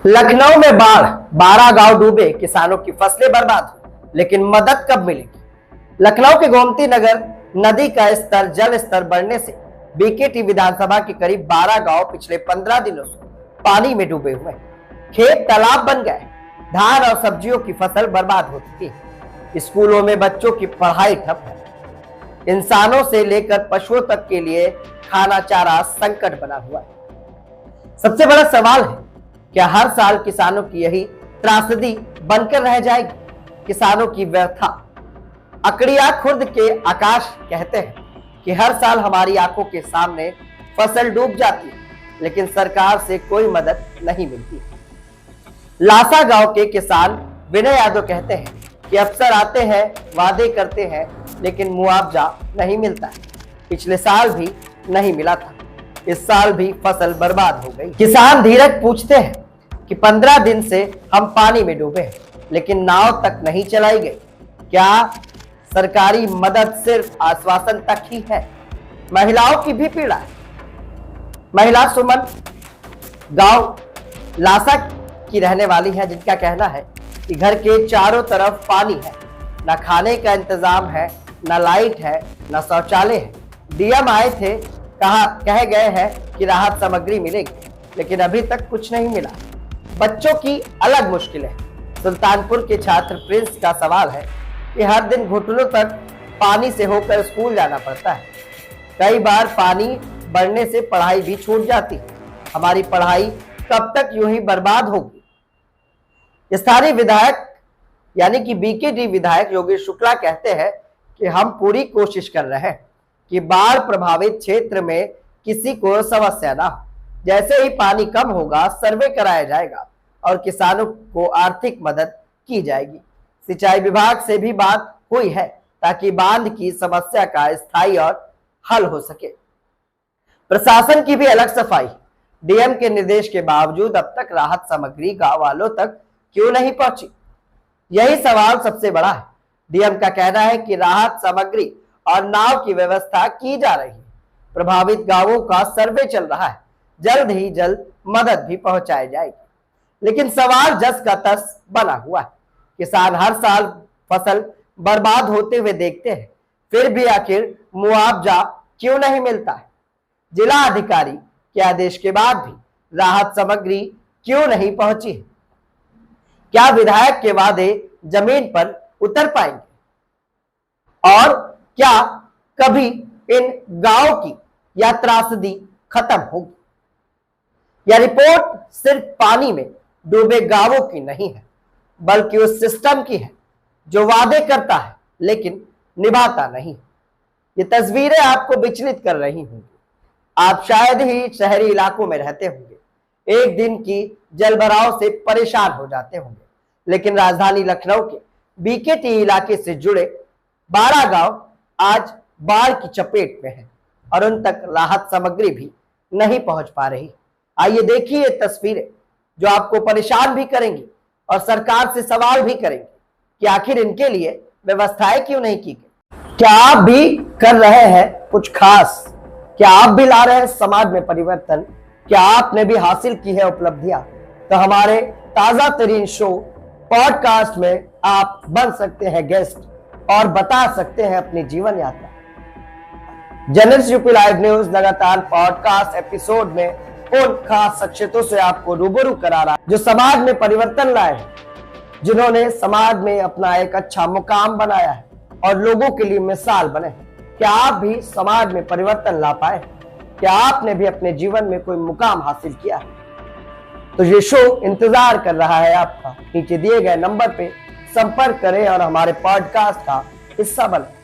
लखनऊ में बाढ़, 12 गांव डूबे, किसानों की फसलें बर्बाद, लेकिन मदद कब मिलेगी? लखनऊ के गोमती नगर नदी का जल स्तर बढ़ने से बीकेटी विधानसभा के करीब 12 गांव पिछले 15 दिनों से पानी में डूबे हुए हैं। खेत तालाब बन गए, धान और सब्जियों की फसल बर्बाद हो चुकी है। स्कूलों में बच्चों की पढ़ाई ठप है। इंसानों से लेकर पशुओं तक के लिए खाना चारा संकट बना हुआ है। सबसे बड़ा सवाल है, क्या हर साल किसानों की यही त्रासदी बनकर रह जाएगी? किसानों की व्यथा। अकड़िया खुर्द के आकाश कहते हैं कि हर साल हमारी आंखों के सामने फसल डूब जाती है, लेकिन सरकार से कोई मदद नहीं मिलती। लासा गांव के किसान विनय यादव कहते हैं कि अफसर आते हैं, वादे करते हैं, लेकिन मुआवजा नहीं मिलता है। पिछले साल भी नहीं मिला था, इस साल भी फसल बर्बाद हो गई। किसान धीरज पूछते हैं कि 15 दिन से हम पानी में डूबे हैं, लेकिन नाव तक नहीं चलाई गई। क्या सरकारी मदद सिर्फ आश्वासन तक ही है? महिलाओं की भी पीड़ा है। महिला सुमन गांव लासा की रहने वाली है, जिनका कहना है कि घर के चारों तरफ पानी है, न खाने का इंतजाम है, न लाइट है, न शौचालय है। डीएम आए थे, कह गए हैं कि राहत सामग्री मिलेगी, लेकिन अभी तक कुछ नहीं मिला। बच्चों की अलग मुश्किलें। सुल्तानपुर के छात्र प्रिंस का सवाल है कि हर दिन घुटनों तक पानी से होकर स्कूल जाना पड़ता है। कई बार पानी बढ़ने से पढ़ाई भी छूट जाती है। हमारी पढ़ाई कब तक यूं ही बर्बाद होगी? स्थानीय विधायक यानी कि बीकेटी विधायक योगेश शुक्ला कहते हैं कि हम पूरी कोशिश कर रहे हैं कि बाढ़ प्रभावित क्षेत्र में किसी को समस्या ना हो। जैसे ही पानी कम होगा, सर्वे कराया जाएगा और किसानों को आर्थिक मदद की जाएगी। सिंचाई विभाग से भी बात हुई है ताकि बांध की समस्या का स्थायी और हल हो सके। प्रशासन की भी अलग सफाई। डीएम के निर्देश के बावजूद अब तक राहत सामग्री गांव वालों तक क्यों नहीं पहुंची? यही सवाल सबसे बड़ा है। डीएम का कहना है कि राहत सामग्री और नाव की व्यवस्था की जा रही है। प्रभावित गांवों का सर्वे चल रहा है, जल्द ही जल्द मदद भी पहुंचाई जाएगी। लेकिन सवाल जस का तस बना हुआ है। किसान हर साल फसल बर्बाद होते हुए देखते हैं, फिर भी आखिर मुआवजा क्यों नहीं मिलता है? जिला अधिकारी के आदेश के बाद भी राहत सामग्री क्यों नहीं पहुंची है? क्या विधायक के वादे जमीन पर उतर पाएंगे? और क्या कभी इन गांव की या त्रासदी खत्म होगी? यह रिपोर्ट सिर्फ पानी में डूबे गांवों की नहीं है, बल्कि उस सिस्टम की है जो वादे करता है लेकिन निभाता नहीं। ये तस्वीरें आपको विचलित कर रही होंगी। आप शायद ही शहरी इलाकों में रहते होंगे, एक दिन की जलभराव से परेशान हो जाते होंगे, लेकिन राजधानी लखनऊ के बीकेटी इलाके से जुड़े 12 गांव आज बाढ़ की चपेट में हैं और उन तक राहत सामग्री भी नहीं पहुंच पा रही। आइए देखिए ये तस्वीरें जो आपको परेशान भी करेंगी और सरकार से सवाल भी करेंगी कि आखिर इनके लिए व्यवस्थाएं क्यों नहीं की गई। क्या आप भी कर रहे हैं कुछ खास? क्या आप भी ला रहे हैं समाज में परिवर्तन? क्या आपने भी हासिल की है उपलब्धियां? तो हमारे ताजा तरीन शो पॉडकास्ट में आप बन सकते हैं गेस्ट और बता सकते हैं अपनी जीवन यात्रा। जनरल यूपी लाइव न्यूज लगातार पॉडकास्ट एपिसोड में उन खास शख्सियतों से आपको रूबरू करा रहा है जो समाज में परिवर्तन लाए हैं, जिन्होंने समाज में अपना एक अच्छा मुकाम बनाया है और लोगों के लिए मिसाल बने। क्या आप भी समाज में परिवर्तन ला पाए? क्या आपने भी अपने जीवन में कोई मुकाम हासिल किया है? तो ये शो इंतजार कर रहा है आपका। नीचे दिए गए नंबर पे संपर्क करें और हमारे पॉडकास्ट का हिस्सा बने।